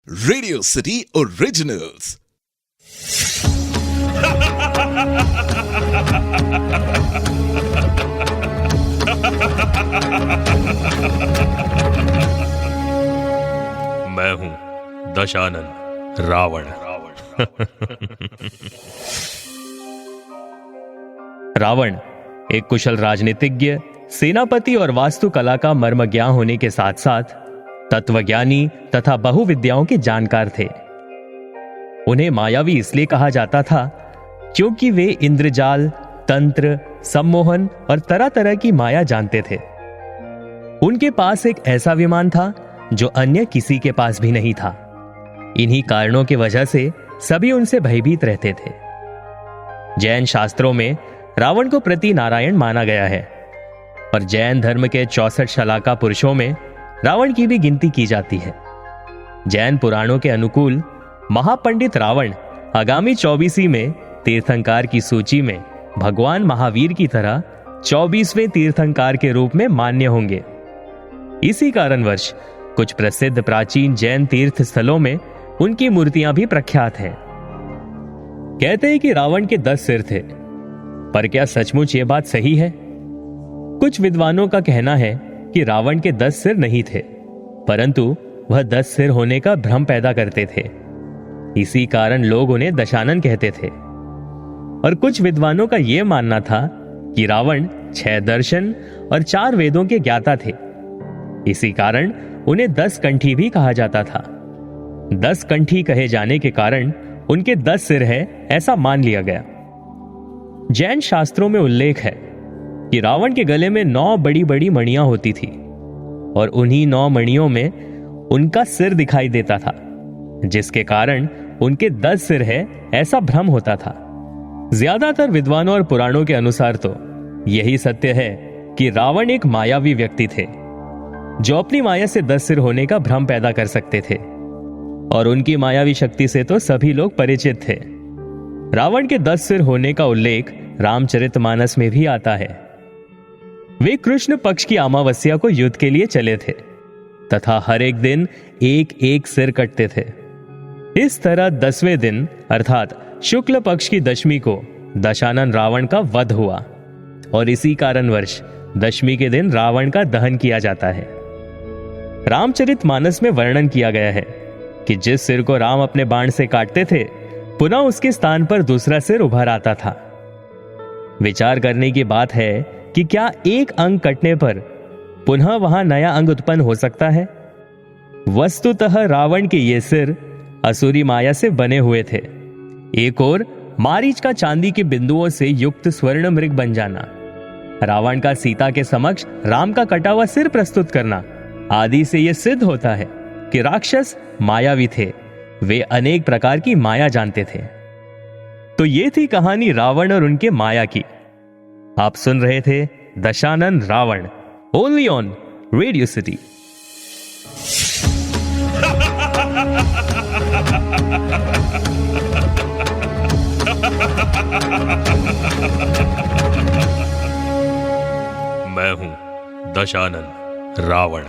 Radio city originals. मैं हूं दशानन रावण। रावण एक कुशल राजनीतिज्ञ, सेनापति और वास्तुकला का मर्मज्ञ होने के साथ साथ तत्वज्ञानी तथा बहुविद्याओं के जानकार थे। उन्हें मायावी इसलिए कहा जाता था क्योंकि वे इंद्रजाल, तंत्र, सम्मोहन और तरह तरह की माया जानते थे। उनके पास एक ऐसा विमान था जो अन्य किसी के पास भी नहीं था। इन्हीं कारणों की वजह से सभी उनसे भयभीत रहते थे। जैन शास्त्रों में रावण को प्रति नारायण माना गया है और जैन धर्म के 64 शलाका पुरुषों में रावण की भी गिनती की जाती है। जैन पुराणों के अनुकूल महापंडित रावण आगामी 24वीं में तीर्थंकार की सूची में भगवान महावीर की तरह 24वें तीर्थंकार के रूप में मान्य होंगे। इसी कारणवश कुछ प्रसिद्ध प्राचीन जैन तीर्थ स्थलों में उनकी मूर्तियां भी प्रख्यात हैं। कहते हैं कि रावण के 10 सिर थे, पर क्या सचमुच ये बात सही है? कुछ विद्वानों का कहना है कि रावण के 10 सिर नहीं थे, परंतु वह 10 सिर होने का भ्रम पैदा करते थे। इसी कारण लोग उन्हें दशानन कहते थे। और कुछ विद्वानों का यह मानना था कि रावण 6 दर्शन और 4 वेदों के ज्ञाता थे। इसी कारण उन्हें 10 कंठी भी कहा जाता था। 10 कंठी कहे जाने के कारण उनके 10 सिर है, ऐसा मान लिया गया। जैन शास्त्रों में उल्लेख है कि रावण के गले में 9 बड़ी बड़ी मणियां होती थी और उन्हीं 9 मणियों में उनका सिर दिखाई देता था, जिसके कारण उनके 10 सिर है, ऐसा भ्रम होता था। ज्यादातर विद्वानों और पुराणों के अनुसार तो यही सत्य है कि रावण एक मायावी व्यक्ति थे जो अपनी माया से 10 सिर होने का भ्रम पैदा कर सकते थे, और उनकी मायावी शक्ति से तो सभी लोग परिचित थे। रावण के 10 सिर होने का उल्लेख रामचरितमानस में भी आता है। वे कृष्ण पक्ष की अमावस्या को युद्ध के लिए चले थे तथा हर एक दिन एक एक सिर कटते थे। इस तरह 10वें दिन अर्थात शुक्ल पक्ष की दशमी को दशानन रावण का वध हुआ और इसी कारणवश दशमी के दिन रावण का दहन किया जाता है। रामचरितमानस में वर्णन किया गया है कि जिस सिर को राम अपने बाण से काटते थे, पुनः उसके स्थान पर दूसरा सिर उभर आता था। विचार करने की बात है कि क्या एक अंग कटने पर पुनः वहां नया अंग उत्पन्न हो सकता है? वस्तुतः रावण के ये सिर असुरी माया से बने हुए थे। एक और मारीच का चांदी के बिंदुओं से युक्त स्वर्ण मृग बन जाना, रावण का सीता के समक्ष राम का कटा हुआ सिर प्रस्तुत करना आदि से यह सिद्ध होता है कि राक्षस मायावी थे। वे अनेक प्रकार की माया जानते थे। तो ये थी कहानी रावण और उनके माया की। आप सुन रहे थे Dashanan Ravan, only on Radio City. मैं हूं दशानन रावण।